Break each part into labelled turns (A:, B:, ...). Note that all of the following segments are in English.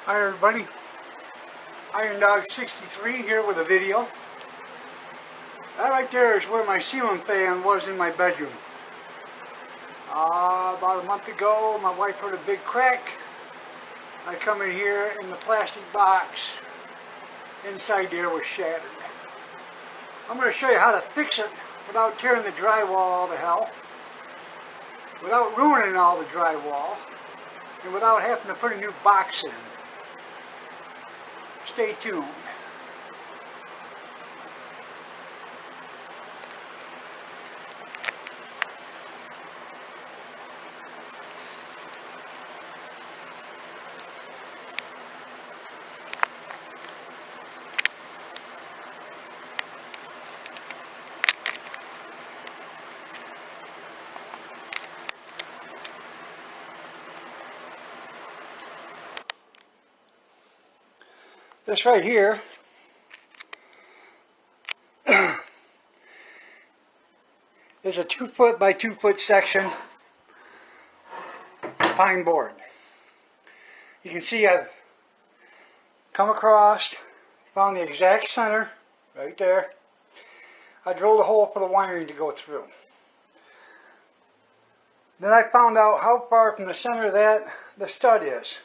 A: Hi everybody, Iron Dog 63 here with a video. That right there is where my ceiling fan was in my bedroom. About a month ago, my wife heard a big crack. I come in here and the plastic box inside there was shattered. I'm going to show you how to fix it without tearing the drywall all to hell, without ruining all the drywall, and without having to put a new box in. Stay tuned. This right here is a 2 foot by 2 foot section pine board. You can see I've come across, found the exact center right there. I drilled a hole for the wiring to go through. Then I found out how far from the center of that the stud is.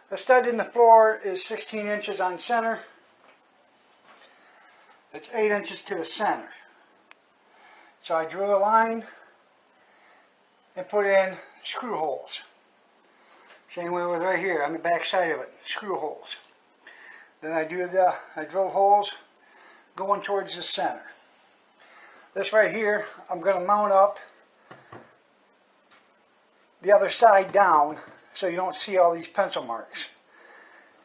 A: The stud in the floor is 16 inches on center. It's 8 inches to the center. So I drew a line and put in screw holes. Same way with right here on the back side of it, screw holes. Then I drill holes going towards the center. This right here, I'm going to mount up the other side down so you don't see all these pencil marks.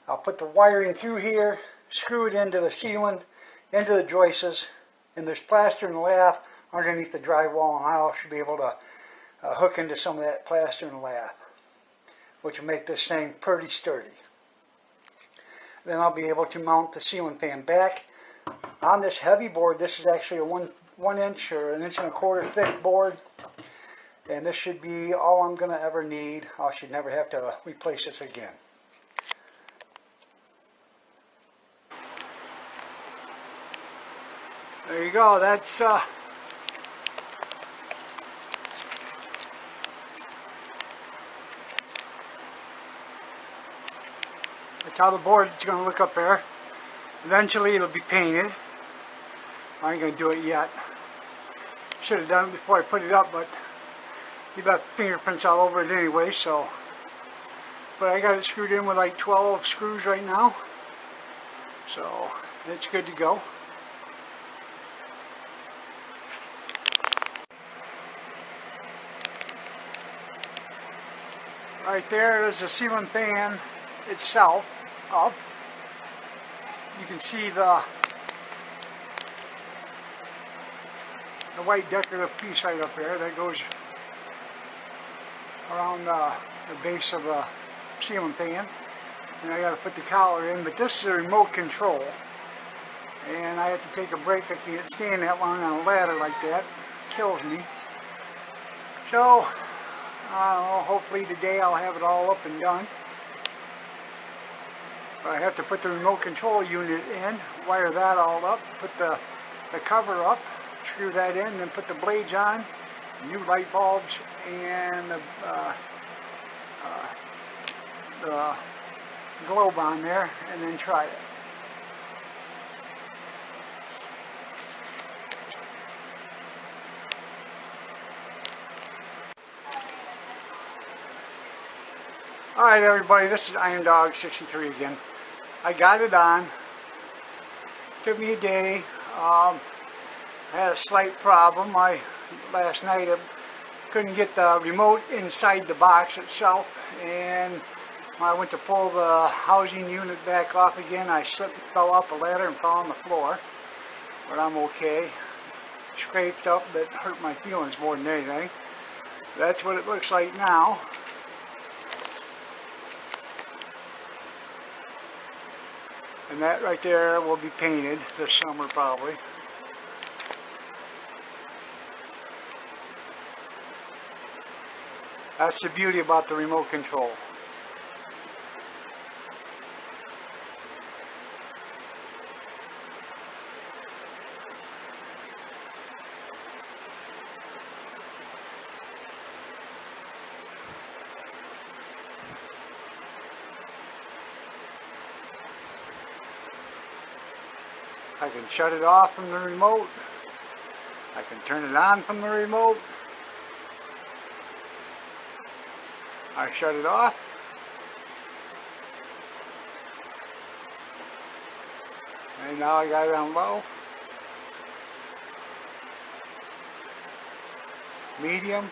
A: I'll put the wiring through here, screw it into the ceiling, into the joists, and there's plaster and lath underneath the drywall, and I should be able to hook into some of that plaster and lath, which will make this thing pretty sturdy. Then I'll be able to mount the ceiling fan back on this heavy board. This is actually a 1 inch or 1 1/4 inch thick board. And this should be all I'm going to ever need. I should never have to replace this again. There you go. That's how the board is going to look up there. Eventually it'll be painted. I ain't going to do it yet. Should have done it before I put it up, but you got fingerprints all over it anyway, so. But I got it screwed in with like 12 screws right now, so it's good to go. Right there is the ceiling fan itself up. You can see the white decorative piece right up there that goes around the base of the ceiling fan. And I got to put the collar in, but this is a remote control. And I have to take a break. I can't stand that long on a ladder like that. It kills me. So, I don't know, hopefully today I'll have it all up and done. But I have to put the remote control unit in, wire that all up, put the cover up, screw that in, then put the blades on, new light bulbs, and the globe on there, and then try it. Alright everybody, this is Iron Dog 63 again. I got it on. Took me a day. I had a slight problem. Last night I couldn't get the remote inside the box itself, and when I went to pull the housing unit back off again, I slipped and fell off a ladder and fell on the floor. But I'm okay. Scraped up, but hurt my feelings more than anything. That's what it looks like now. And that right there will be painted this summer probably. That's the beauty about the remote control. I can shut it off from the remote. I can turn it on from the remote. I shut it off. And now I got it on low. Medium.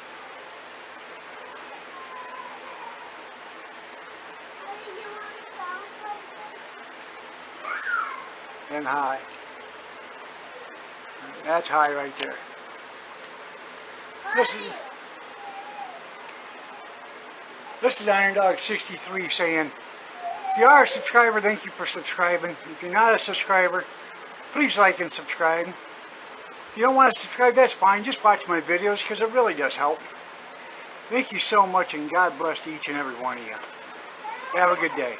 A: And high. That's high right there. This is Iron Dog 63 saying, if you are a subscriber, thank you for subscribing. If you're not a subscriber, please like and subscribe. If you don't want to subscribe, that's fine. Just watch my videos because it really does help. Thank you so much, and God bless each and every one of you. Have a good day.